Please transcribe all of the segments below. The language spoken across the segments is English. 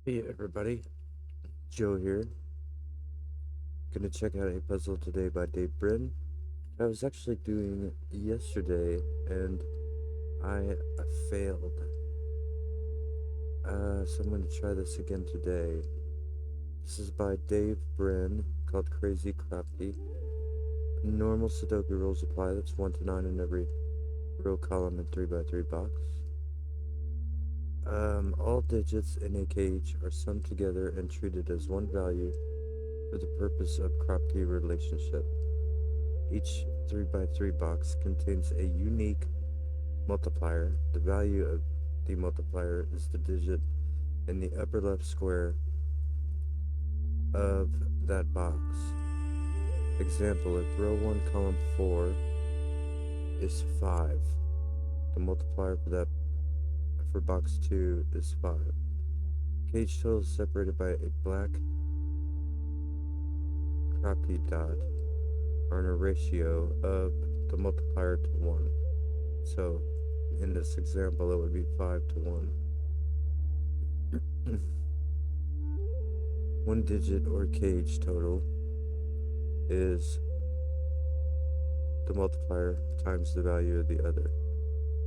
Hey everybody, Joe here. Gonna check out a puzzle today by Brenn. I was actually doing yesterday and I failed. So I'm gonna try this again today. This is by Brenn called Krazy Kropki. Normal Sudoku rules apply. That's 1 to 9 in every row, column, and 3 by 3 box. All digits in a cage are summed together and treated as one value for the purpose of Kropki relationship. Each 3 by 3 box contains a unique multiplier. The value of the multiplier is the digit in the upper left square of that box. Example, if row 1 column 4 is 5, the multiplier for box 2 is 5. Cage total is separated by a black Kropki dot are in a ratio of the multiplier to 1. So in this example, it would be 5 to 1. One digit or cage total is the multiplier times the value of the other,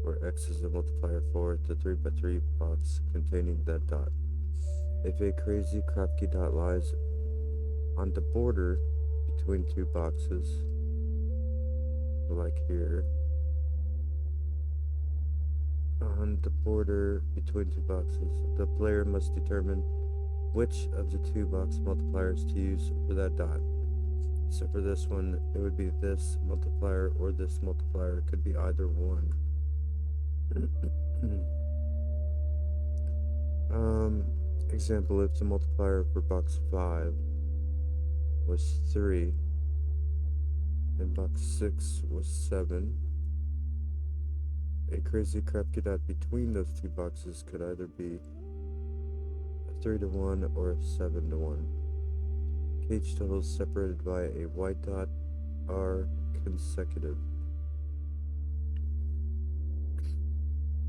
where x is the multiplier for the 3 by 3 box containing that dot. If a Krazy Kropki dot lies on the border between two boxes, like here, on the border between two boxes, the player must determine which of the two box multipliers to use for that dot. So for this one, it would be this multiplier or this multiplier. It could be either one. Example, if the multiplier for box 5 was 3 and box 6 was 7, a Krazy Kropki dot between those two boxes could either be a 3 to 1 or a 7 to 1. Cage totals separated by a white dot are consecutive,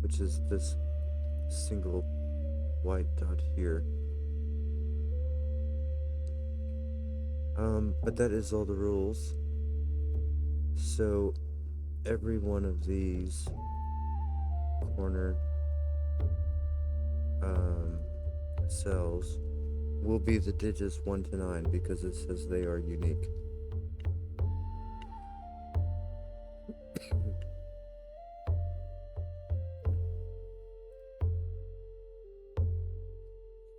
which is this single white dot here. But that is all the rules. So every one of these corner cells will be the digits 1 to 9 because it says they are unique.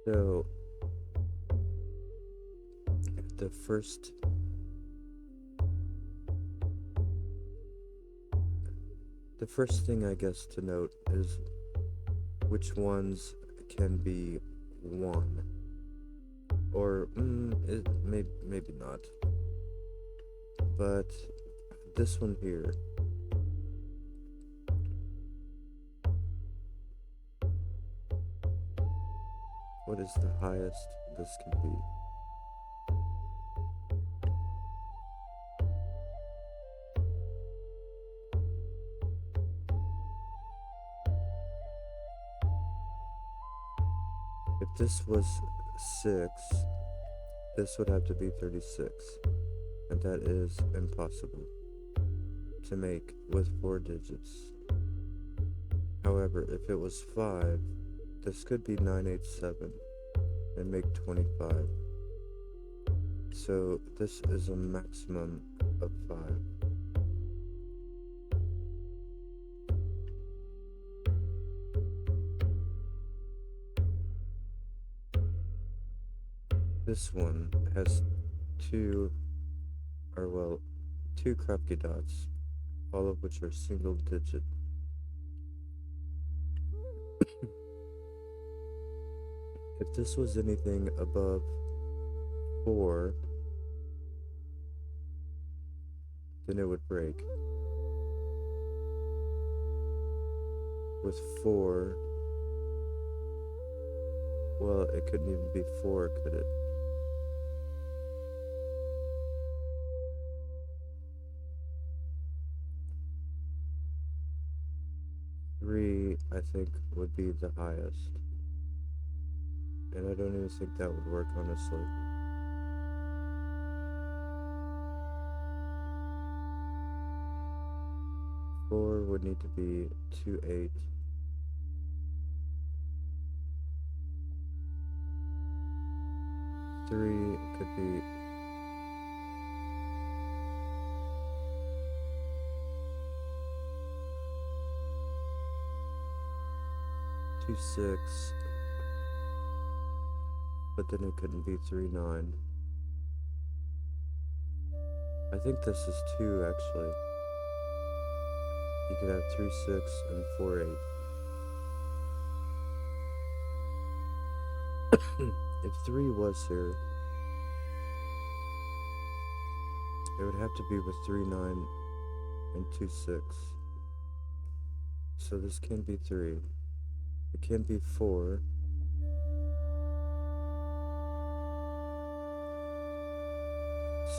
So the first thing I guess to note is which ones can be 1, or maybe not, but this one here, what is the highest this can be? If this was 6, this would have to be 36, and that is impossible to make with 4 digits. However, if it was 5, this could be 987 and make 25. So this is a maximum of 5. This one has two Kropki dots, all of which are single digit. If this was anything above 4, then it would break. With 4, well, it couldn't even be 4, could it? Three, I think, would be the highest. And I don't even think that would work, honestly. 4 would need to be 2, 8. 3 could be 2, 6. But then it couldn't be 3, 9. I think this is 2, actually. You could have 3, 6, and 4, 8. If 3 was here, it would have to be with 3, 9, and 2, 6. So this can be 3. It can be 4.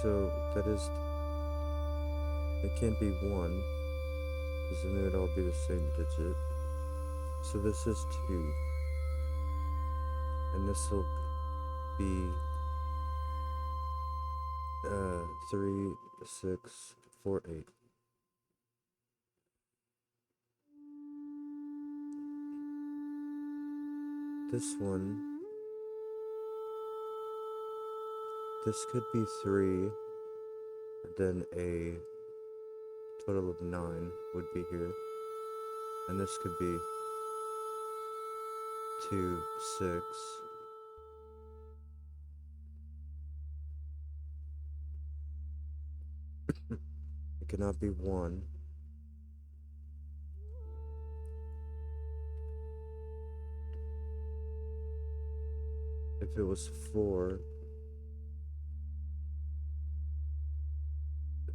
So that is, it can't be 1, because then they would all be the same digit. So this is 2. And this will be 3, 6, 4, 8. This one, this could be 3, then a total of 9 would be here. And this could be 2, 6. It cannot be 1. If it was 4,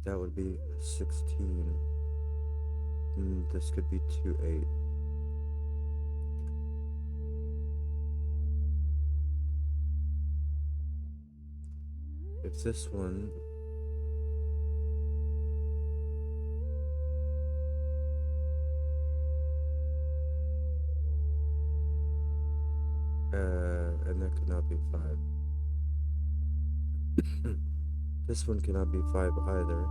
that would be 16. And this could be 2, 8. If this one, and that could not be 5. This one cannot be 5 either,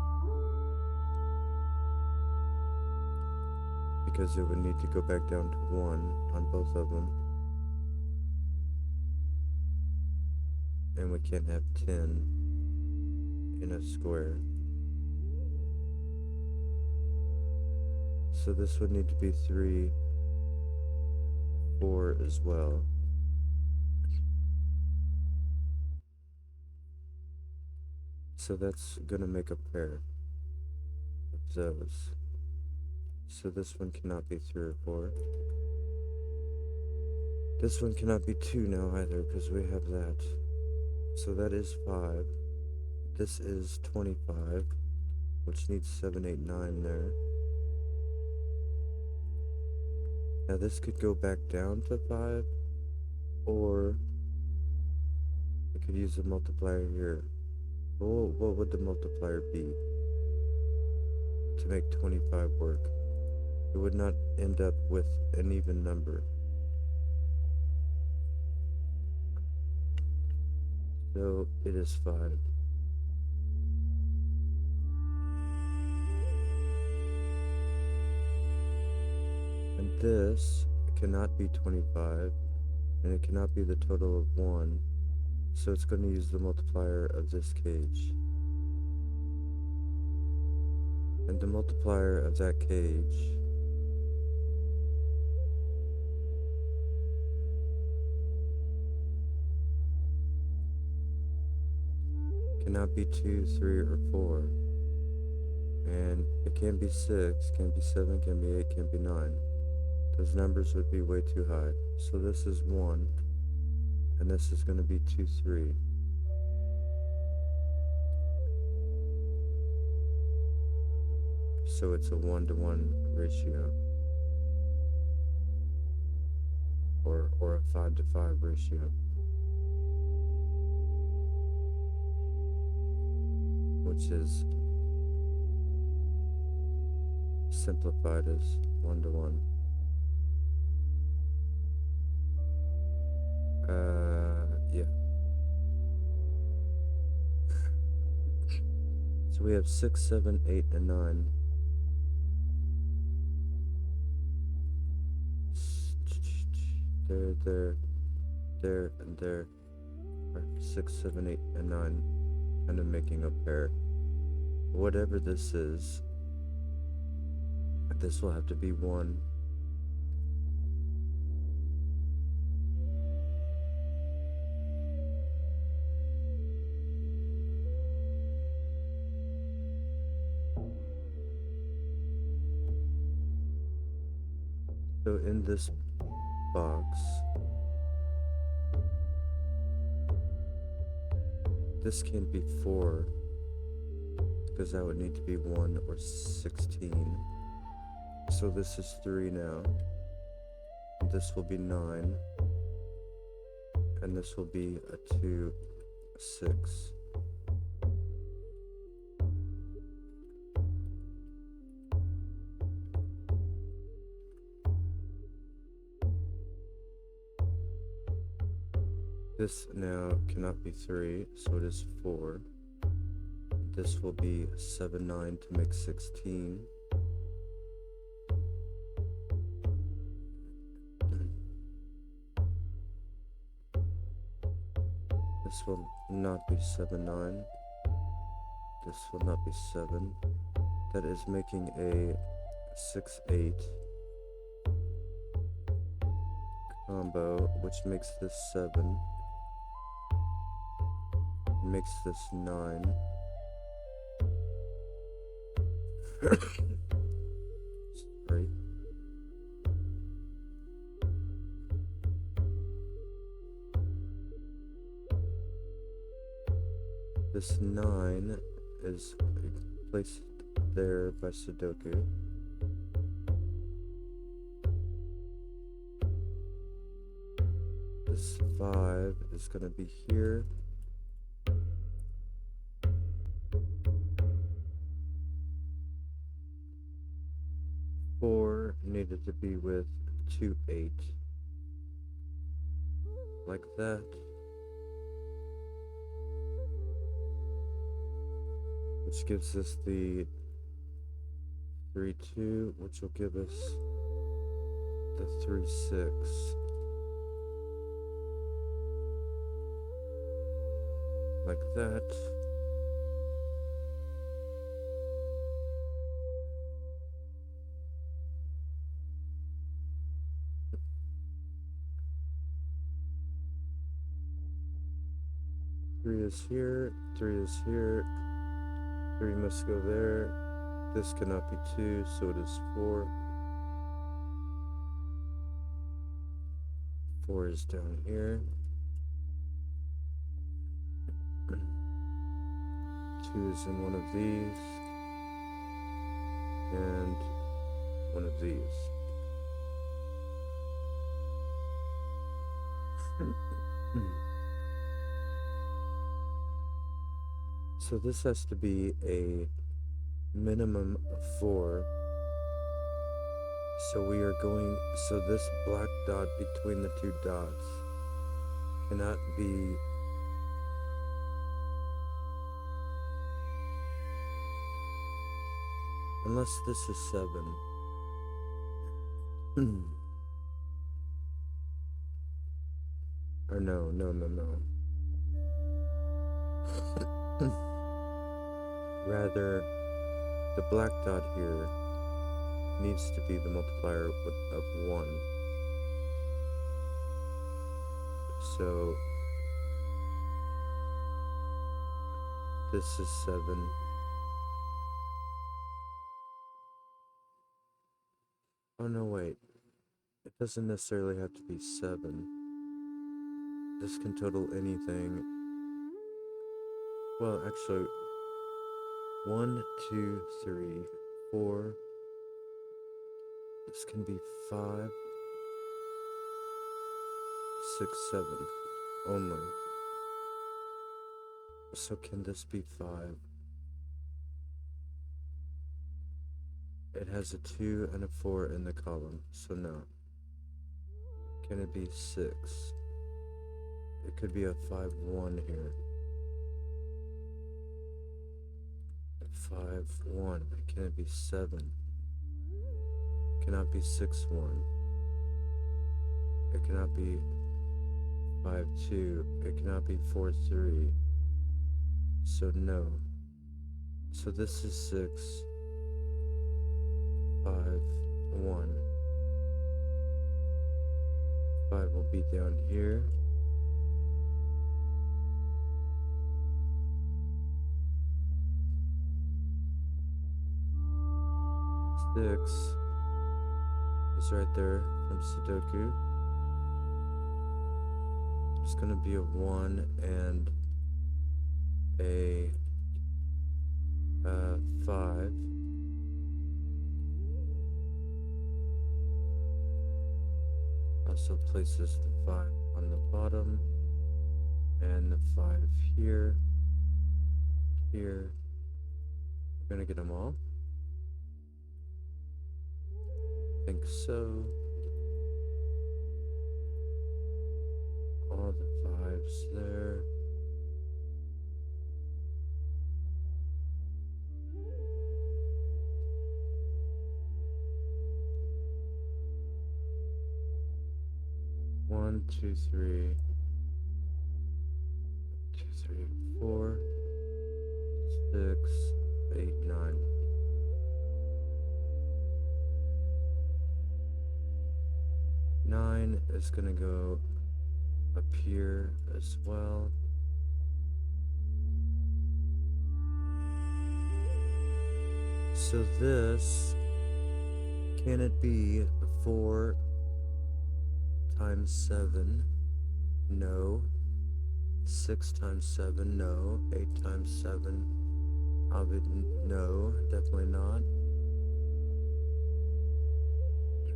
because it would need to go back down to 1 on both of them. And we can't have 10 in a square. So this would need to be 3, 4 as well. So that's gonna make a pair of those. So this one cannot be 3 or 4. This one cannot be 2 now either, because we have that. So that is 5. This is 25, which needs 7, 8, 9 there. Now this could go back down to 5, or we could use a multiplier here. What would the multiplier be to make 25 work? It would not end up with an even number. So it is 5. And this cannot be 25, and it cannot be the total of 1. So it's going to use the multiplier of this cage. And the multiplier of that cage cannot be 2, 3, or 4. And it can't be 6, can't be 7, can't be 8, can't be 9. Those numbers would be way too high. So this is 1, and this is going to be 2, 3. So it's a 1-to-1 ratio. Or a 5-to-5 ratio. Which is simplified as 1-to-1. we have 6, 7, 8, and 9. There, and there are 6, 7, 8, and 9, kind of making a pair. Whatever this is, this will have to be 1. So in this box, this can't be 4, because that would need to be 1 or 16. So this is 3 now. This will be 9. And this will be a 2, a 6. This now cannot be 3, so it is 4. This will be 7, 9 to make 16. This will not be 7, 9. This will not be 7. That is making a 6, 8 combo, which makes this 7. Makes this 9. Sorry. This 9 is placed there by Sudoku. This 5 is going to be here. Needed to be with 2, 8. Like that. Which gives us the 3, 2, which will give us the 3, 6. Like that. Three is here, 3 is here, 3 must go there, this cannot be 2, so it is 4. 4 is down here. 2 is in one of these, and one of these. So this has to be a minimum of 4. So we are going, so this black dot between the 2 dots cannot be unless this is 7. Or no. Rather, the black dot here needs to be the multiplier of 1. So this is 7. Oh no, wait. It doesn't necessarily have to be 7. This can total anything. Well, actually, 1, 2, 3, 4. This can be 5, 6, 7 only. So can this be 5? It has a 2 and a 4 in the column, so no. Can it be 6? It could be a 5, 1 here. 5, 1. It cannot be 7. It cannot be 6, 1. It cannot be 5, 2. It cannot be 4, 3. So no. So this is 6, 5, 1. 5 will be down here. 6 is right there from Sudoku. It's gonna be a 1 and a 5. Also places the 5 on the bottom and the 5 here. Here. We're gonna get them all. I think so. All the 5s there. One, two, three, 2, 3, 4, 6, 8, 9. 9 is gonna go up here as well. So this, can it be 4 times 7? No. 6 times 7? No. 8 times 7? No, definitely not.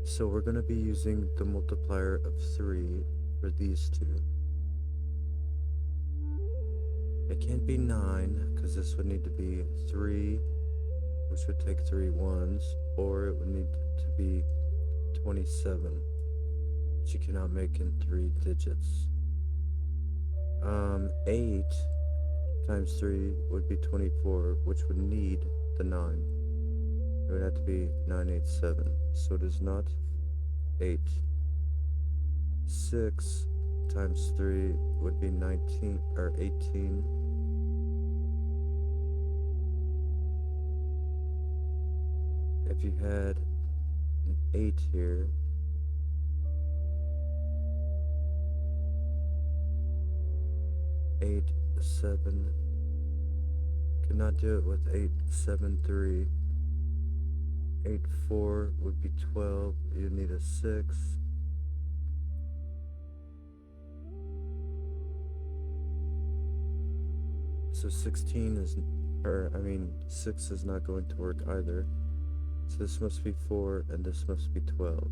So we're going to be using the multiplier of 3 for these two. It can't be 9, because this would need to be 3, which would take 3 ones, or it would need to be 27, which you cannot make in 3 digits. 8 times 3 would be 24, which would need the 9. It would have to be 987, so it is not 8. 6 times 3 would be 19 or 18. If you had an 8 here, eight, 7, cannot do it with 8, 7, 3. 8, 4 would be 12. You need a 6. So 16 is, 6 is not going to work either. So this must be 4 and this must be 12.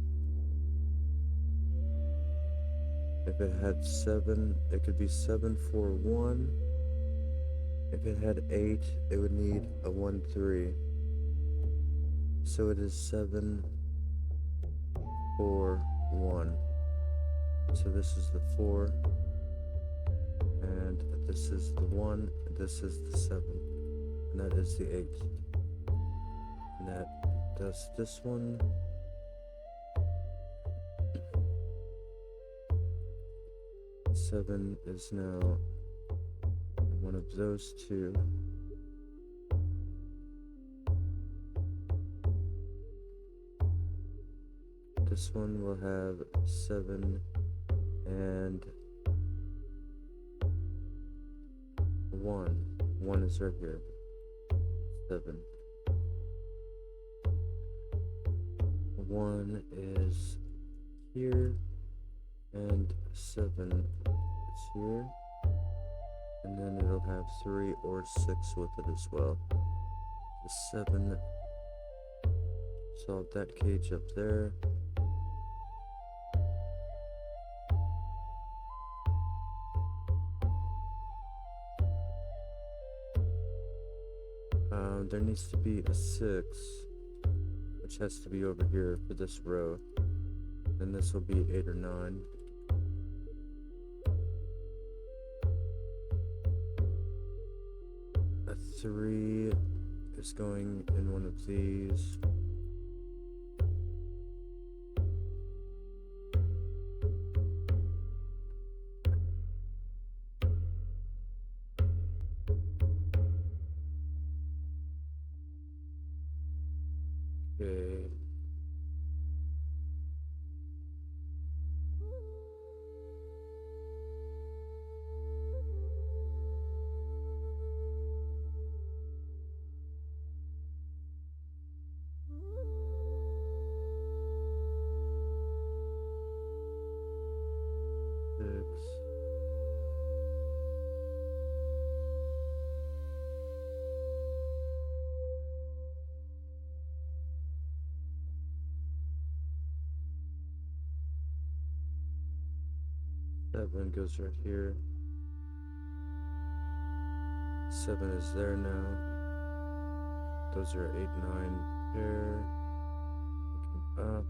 If it had 7, it could be 7, 4, 1. If it had 8, it would need a 1, 3. So it is 7, 4, 1. So this is the 4, and this is the 1, and this is the 7, and that is the 8. And that does this one. Seven is now one of those two. This one will have 7 and 1. 1 is right here. 7. 1 is here, and 7 is here, and then it'll have 3 or 6 with it as well. The 7, solve that cage up there. There needs to be a 6, which has to be over here for this row, and this will be 8 or 9. A 3 is going in one of these. Okay. Six. Seven goes right here. 7 is there now. Those are 8, 9 pair. Looking up.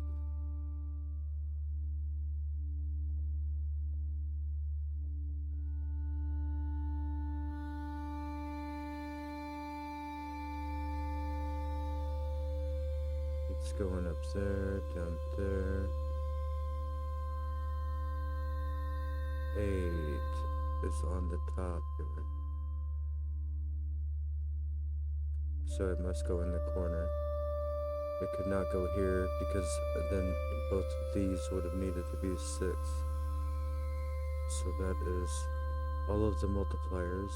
It's going up there, down there. 8 is on the top here. So it must go in the corner. It could not go here because then both of these would have needed to be 6. So that is all of the multipliers.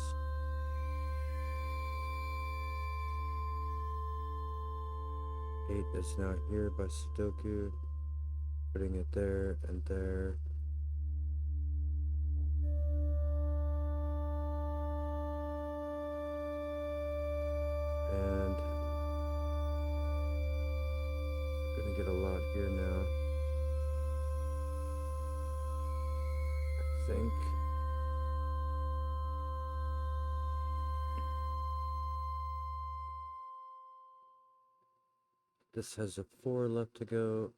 8 is now here by Sudoku. Putting it there and there. And I'm gonna get a lot here now. I think. This has a 4 left to go.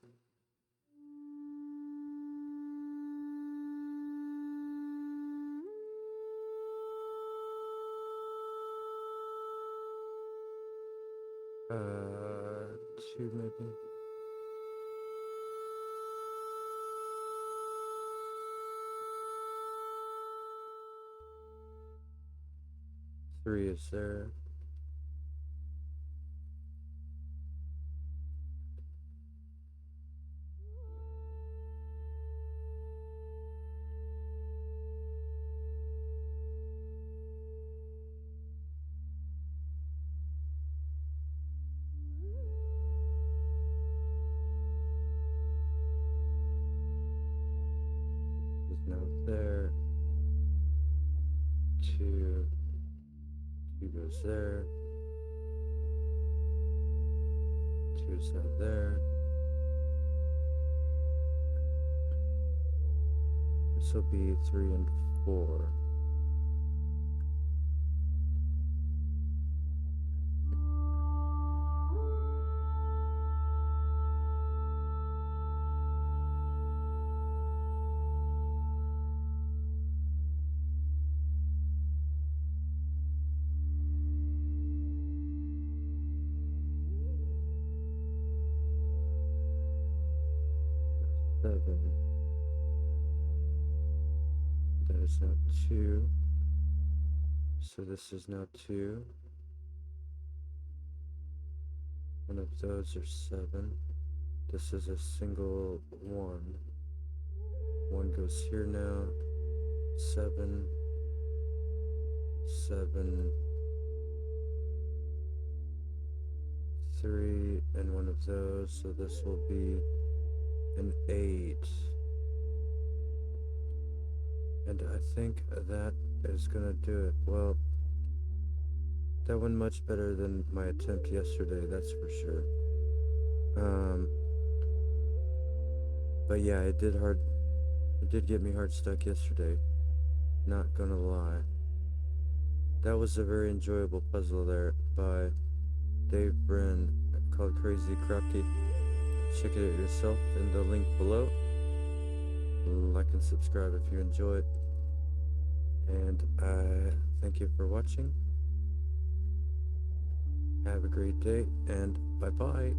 Uh, 2 maybe. Three is there. Is now there. 2. 2 goes there. 2 is now there. This will be 3 and 4. Seven. That is now 2. So this is now 2. One of those are 7. This is a single 1. 1 goes here now. 7. 7. 3 and one of those. So this will be an 8. And I think that is gonna do it. Well, that went much better than my attempt yesterday, that's for sure. But yeah, it did get me hard stuck yesterday. Not gonna lie. That was a very enjoyable puzzle there by Dave Brenn called Krazy Kropki. Check it out yourself in the link below. Like and subscribe if you enjoyed. And I thank you for watching. Have a great day, and bye bye.